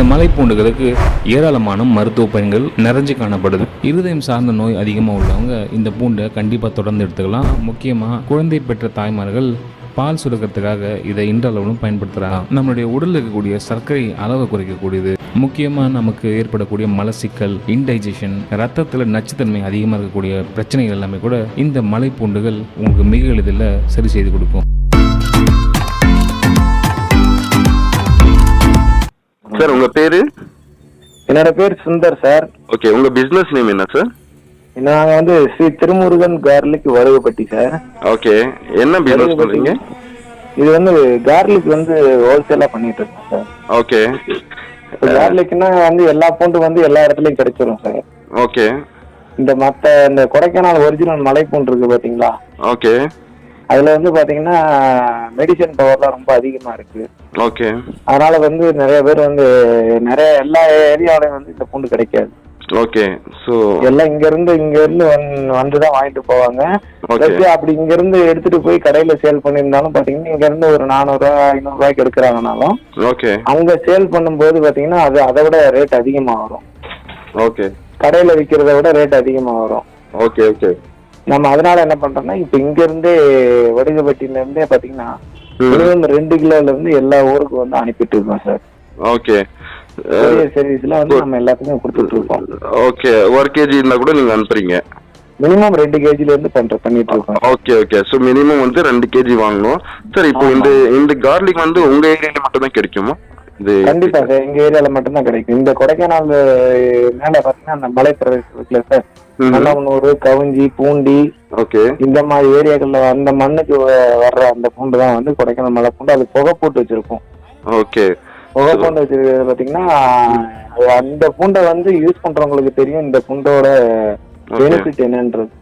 இந்த மலைப்பூண்டுகளுக்கு ஏராளமான மருத்துவ பயன்கள் நிறைஞ்சு காணப்படுது. இருதயம் சார்ந்த நோய் அதிகமாக உள்ளவங்க இந்த பூண்டை கண்டிப்பாக தொடர்ந்து எடுத்துக்கலாம். முக்கியமாக குழந்தை பெற்ற தாய்மார்கள் பால் சுரக்கிறதுக்காக இதை இன்றளவும் பயன்படுத்துகிறாங்க. நம்மளுடைய உடலில் இருக்கக்கூடிய சர்க்கரை அளவை குறைக்கக்கூடியது. முக்கியமாக நமக்கு ஏற்படக்கூடிய மலச்சிக்கல், இன்டைஜஷன், ரத்தத்தில் நச்சுத்தன்மை அதிகமாக இருக்கக்கூடிய பிரச்சனைகள் எல்லாமே கூட இந்த மலைப்பூண்டுகள் உங்களுக்கு மிக எளிதில் சரி செய்து கொடுக்கும். சார் உங்க பேரு? என்னோட பேர் சுந்தர் சார். ஓகே, உங்க பிசினஸ் நேம் என்ன சார்? நாங்க வந்து Sri Thirumurugan garlic Vadugapatti sir. Okay, என்ன பிசினஸ் பண்றீங்க? இது வந்து கார்லிக் வந்து ஹோல்சேலா பண்ணிட்டு இருக்கோம் சார். ஓகே, கார்லிக்னா வந்து எல்லா பூண்டும் வந்து எல்லா இடத்துலயும் கிடைச்சிரும் சார். ஓகே, இந்த கொடைக்கானல் ஒரிஜினல் மலைப்பூண்டு இருக்கு பாத்தீங்களா? ஓகே, அதுல வந்து பாத்தீங்கன்னா மெடிசன் பவர்லாம் ரொம்ப அதிகமா இருக்கு. ஓகே, அதனால வந்து நிறைய பேர் வந்து எல்லா ஏரியாவிலையும் வந்து இந்த பூண்டு கிடைக்காது. ஓகே, சோ எல்லாம் இங்க இருந்து வந்துதான் வாங்கிட்டு போவாங்க. அப்படி இங்க இருந்து எடுத்துட்டு போய் கடையில சேல் பண்ணிருந்தாலும் பாத்தீங்கன்னா இங்க இருந்து ஒரு 400 ரூபாய் 500 ரூபாய்க்கு எடுக்கிறாங்கனாலும் ஓகே, அங்க சேல் பண்ணும்போது பாத்தீங்கன்னா அது அதை விட ரேட் அதிகமா வரும். ஓகே, கடையில விக்கிறத விட ரேட் அதிகமா வரும். ஓகே, ஓகே, நம்ம அதனால என்ன பண்றோம்னா இப்ப இங்க இருந்தே வடுகப்பட்டியில இருந்தே பாத்தீங்கன்னா 2 கிலோல இருந்து எல்லா ஊருக்கு வந்து அனுப்பிட்டு இருக்கோம் சார். ஓகே, சர்வீஸ்ல வந்து நம்ம எல்லாத்துக்கும் கொடுத்துட்டு இருக்கோம். ஓகே, 1 kg இருந்தா கூட நீங்க அனுப்புறீங்க? மினிமம் 2 kgல இருந்து பண்ணிட்டு இருக்கோம். ஓகே, ஓகே, சோ மினிமம் வந்து 2 kg வாங்கணும். சார் இப்போ இந்த கார்லிக் வந்து உங்க ஏரியால மட்டும் தான் கிடைக்குமா? கண்டிப்பா சார், எங்க ஏரியால மட்டும் தான் கிடைக்கும். இந்த கொடைக்கானல் மேல பாத்தீங்கன்னா அந்த மலை பிரதேசத்துல சார் நல்லூர், கவுஞ்சி, பூண்டி, ஓகே, இந்த மாதிரி ஏரியாக்கள்ல அந்த மண்ணுக்கு வர்ற அந்த பூண்டு தான் வந்து கொடைக்கானல் மலை பூண்டு. அது புகை போட்டு வச்சிருக்கோம். ஓகே, புகை பூண்டு வச்சிருக்கிறது பாத்தீங்கன்னா அந்த பூண்டை வந்து யூஸ் பண்றவங்களுக்கு தெரியும் இந்த பூண்டோட பெனிஃபிட் என்னன்றது.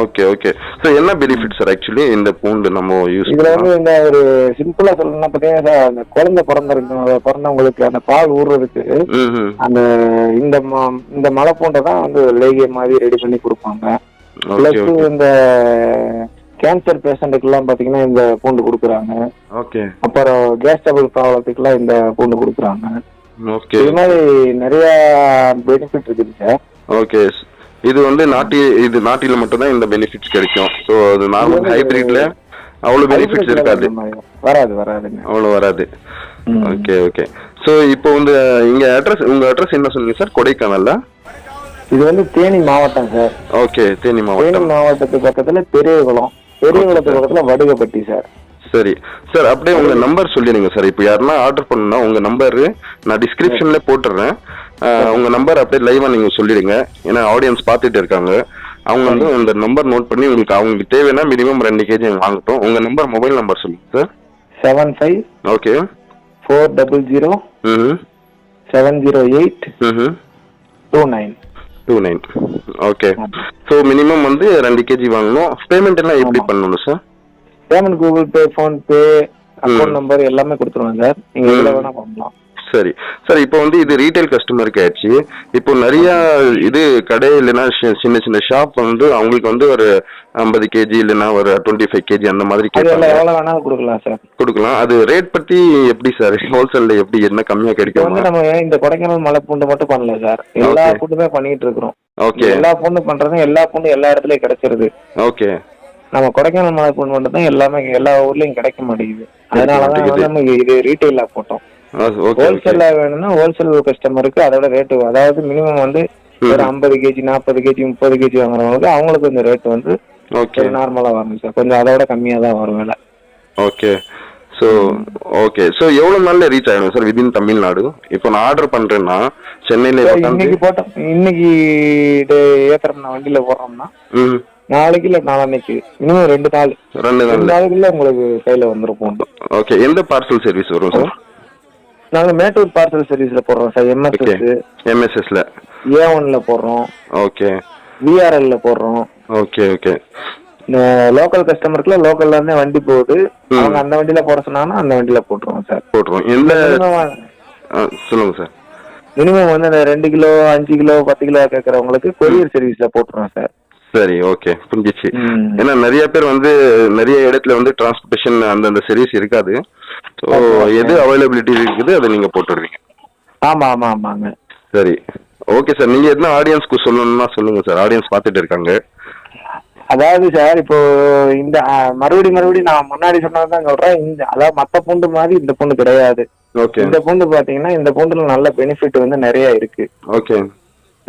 ஓகே, ஓகே, சோ என்ன பெனிஃபிட் சார் ஆக்சுவலி இந்த பூண்டு நம்ம யூஸ் இதுல வந்து இந்த ஒரு சிம்பிளா சொல்லணும்னா பாத்தீங்கன்னா அந்த குழந்தை பிறந்தவங்களுக்கு அந்த பால் ஊறுறதுக்கு அந்த இந்த மலை பூண்டை தான் வந்து லேகிய மாதிரி ரெடி பண்ணி கொடுப்பாங்க. பிளஸ் இந்த கேன்சர் பேஷண்ட்டுக்கு எல்லாம் பாத்தீங்கன்னா இந்த பூண்டு கொடுக்குறாங்க. ஓகே, அப்புறம் கேஸ் டபுள் ப்ராப்ளத்துக்கு எல்லாம் இந்த பூண்டு கொடுக்குறாங்க. ஓகே, இது மாதிரி நிறைய பெனிஃபிட் இருக்குது சார். ஓகே, இது வந்து நாட்டில மட்டும் தான் இந்த பெனிஃபிட்ஸ் கிடைக்கும். சோ அது நார்மல் ஹைபிரிட்ல அவ்வளவு பெனிஃபிட்ஸ் இருக்காது. வராதுங்க, அவ்வளவு வராது. ஓகே, ஓகே, சோ இப்போ வந்து உங்க அட்ரஸ் என்ன சொன்னீங்க சார்? கொடைக்கானல்ல? இது வந்து தேனி மாவட்டம் சார். ஓகே, தேனி மாவட்டத்துக்கு பக்கத்துல பெரியகுளத்துக்கு பக்கத்துல வடுகப்பட்டி சார். சரி சார், அப்படியே உங்க நம்பர் சொல்லிடுங்க சார். இப்போ யாருன்னா ஆர்டர் பண்ணா உங்க நம்பர் நான் டிஸ்கிரிப்ஷன்ல போட்டுறேன். உங்க நம்பர் அப்படியே லைவா நீங்க சொல்லிடுங்க. ஏன்னா ஆடியன்ஸ் பார்த்துட்டு இருக்காங்க. அவங்க வந்து இந்த நம்பர் நோட் பண்ணி அவங்களுக்கு தேவைன்னா மினிமம் 2 kg வாங்கட்டும். உங்க நம்பர், மொபைல் நம்பர் சொல்லுங்க sir. 75 okay 400 708 29. Okay, so minimum வந்து 2 kg வாங்கணும். பேமெண்ட் எல்லாம் எப்படி பண்ணணும் sir? Payment Google Pay, PhonePe, account number எல்லாமே கொடுத்துருவாங்க சார். நீங்க எதுல வேணா பண்ணலாம். சரி சார், இப்போ வந்து இது ரீட்டைல் கஸ்டமருக்கு ஆயிடுச்சு. இப்போ நிறைய இது கடை இல்லைன்னா சின்ன சின்ன ஷாப் வந்து அவங்களுக்கு வந்து ஒரு 50 kg இல்லைன்னா ஒரு 25 kg அந்த மாதிரி எவ்வளவு வேணாலும் கொடுக்கலாம் சார். கொடுக்கலாம். அது ரேட் பத்தி எப்படி சார்? ஹோல்சேல்ல எப்படி என்ன கம்மியா கிடைக்கும்? வந்து நம்ம இந்த கொடைக்கானல் மலை பூண்டு மட்டும் பண்ணல சார், எல்லா பூண்டுமே பண்ணிட்டு இருக்கிறோம். ஓகே, எல்லா பூண்டும் பண்றது, எல்லா பூண்டும் எல்லா இடத்துலயும் கிடைச்சிருது. ஓகே, நம்ம கொடைக்கானல் மலை பூண்டு மட்டும் தான் எல்லாமே எல்லா ஊர்லயும் கிடைக்க மாட்டேங்குது. அதனாலதான் நம்ம இது ரீட்டைலா போட்டோம். ஹோல்சேல்ல வேணும்னா ஹோல்சேல் கஸ்டமருக்கு அதோட ரேட்டு, அதாவது மினிமம் வந்து ஒரு 50 kg 40 kg 30 kg வாங்குறவங்களுக்கு அவங்களுக்கு இந்த ரேட் வந்து நார்மலா வரும் சார். கொஞ்சம் அதோட கம்மியா தான் வரும் விலை. ஓகே, ஸோ எவ்வளவு நாள்ல ரீச் ஆயிடும் சார் விதின் தமிழ்நாடு? இப்போ நான் ஆர்டர் பண்றேன்னா சென்னையில இன்னைக்கு ஏத்துறோம் வண்டியில போடுறோம்னா நாளைக்கு இல்ல நாளைக்கு மினிமம் 2 நாளுக்குள்ள உங்களுக்கு கையில வந்துரும். ஓகே, எந்த பார்சல் சர்வீஸ் வரும் சார்? நாங்க மேட்டூர் பார்சல் சர்வீஸ்ல போடுறோம் சார். எம்எஸ்எஸ்ல A1ல போடுறோம். ஓகே, VRLல போடுறோம். ஓகே, ஓகே, லோக்கல் கஸ்டமருக்குல லோக்கல்ல இருந்தே வண்டி போகுது. அவங்க அந்த வண்டியில போட சொன்னாங்கன்னா அந்த வண்டியில போட்டுருவோம் சார். எந்த சொல்லுங்க சார். மினிமம் வந்து 2 கிலோ 5 கிலோ 10 கிலோ கேட்கறவங்களுக்கு கொரியர் சர்வீஸ்ல போட்டுருவோம் சார். சரி, ஓகே, புரிஞ்சிச்சு. ஏன்னா நிறைய பேர் வந்து நிறைய இடத்துல வந்து டிரான்ஸ்போர்டேஷன் அந்தந்த சர்வீஸ் இருக்காது. ஸோ எது அவைலபிலிட்டி இருக்குது அதை நீங்க போட்டுடுவீங்க. ஆமா ஆமா ஆமாங்க. சரி, ஓகே சார். நீங்க என்ன ஆடியன்ஸ்க்கு சொல்லணும்னா சொல்லுங்க சார், ஆடியன்ஸ் பார்த்துட்டு இருக்காங்க. அதாவது சார் இப்போ இந்த மறுபடியும் நான் முன்னாடி சொன்னதான் சொல்றேன். இந்த அதாவது மத்த பூண்டு மாதிரி இந்த பூண்டு கிடையாது. ஓகே. இந்த பூண்டு பாத்தீங்கன்னா இந்த பூண்டுல நல்ல பெனிஃபிட் வந்து நிறைய இருக்கு. ஓகே.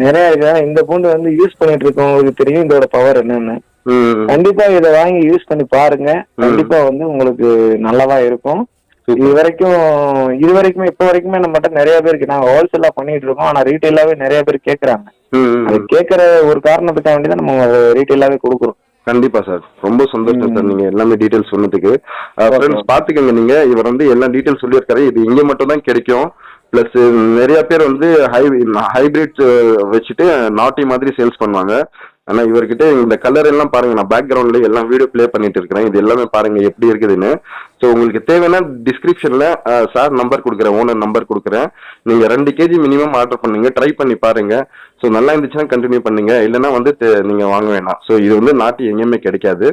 நிறைய இருக்கு. இந்த பூண்டு வந்து யூஸ் பண்ணிட்டு இருக்கவங்களுக்கு தெரியும் இதோட பவர் என்னன்னு. கண்டிப்பா இதை வாங்கி யூஸ் பண்ணி பாருங்க. கண்டிப்பா வந்து உங்களுக்கு நல்லதா இருக்கும். இது வரைக்குமே இப்ப வரைக்குமே நம்மகிட்ட நிறைய பேருக்கு நாங்க ஹோல்சேலா பண்ணிட்டு இருக்கோம். ஆனா ரீட்டைலாவே நிறைய பேர் கேக்குறாங்க. அது கேக்குற ஒரு காரணத்துக்காக வேண்டிதான் நம்ம ரீட்டைலாவே கொடுக்குறோம். கண்டிப்பா சார், ரொம்ப சந்தோஷம் சார் நீங்க எல்லாமே டீடைல்ஸ் சொன்னதுக்கு. ஃப்ரெண்ட்ஸ் பாத்துக்கங்க, நீங்க இவர் வந்து எல்லா டீடைல்ஸ் சொல்லியிருக்காரு. இது இங்க மட்டும் தான் கிடைக்கும். பிளஸ் நிறைய பேர் வந்து ஹைபிரிட் வச்சுட்டு நாட்டி மாதிரி சேல்ஸ் பண்ணுவாங்க. ஆனா இவர்கிட்ட இந்த கலர் எல்லாம் பாருங்க, நான் பேக்ரவுண்ட்ல எல்லாம் வீடியோ பிளே பண்ணிட்டு இருக்கிறேன். இது எல்லாமே பாருங்க எப்படி இருக்குதுன்னு. ஸோ உங்களுக்கு தேவைன்னா டிஸ்கிரிப்ஷன்ல சார் நம்பர் கொடுக்குறேன், ஓனர் நம்பர் கொடுக்குறேன். நீங்க 2 kg மினிமம் ஆர்டர் பண்ணுங்க, ட்ரை பண்ணி பாருங்க. ஸோ நல்லா இருந்துச்சுன்னா கண்டினியூ பண்ணுங்க, இல்லைன்னா வந்து நீங்க வாங்க வேணாம். ஸோ இது வந்து நாட்டி எங்கேயுமே கிடைக்காது.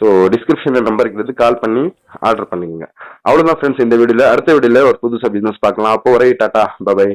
ஸோ டிஸ்கிரிப்ஷன்ல நம்பர் இருக்கிறது, கால் பண்ணி ஆர்டர் பண்ணிக்கோங்க. அவ்வளோதான் ஃப்ரெண்ட்ஸ் இந்த வீடியோல. அடுத்த வீடியோல ஒரு புதுசாக பிசினஸ் பார்க்கலாம். அப்போ வரை டாடா, பை.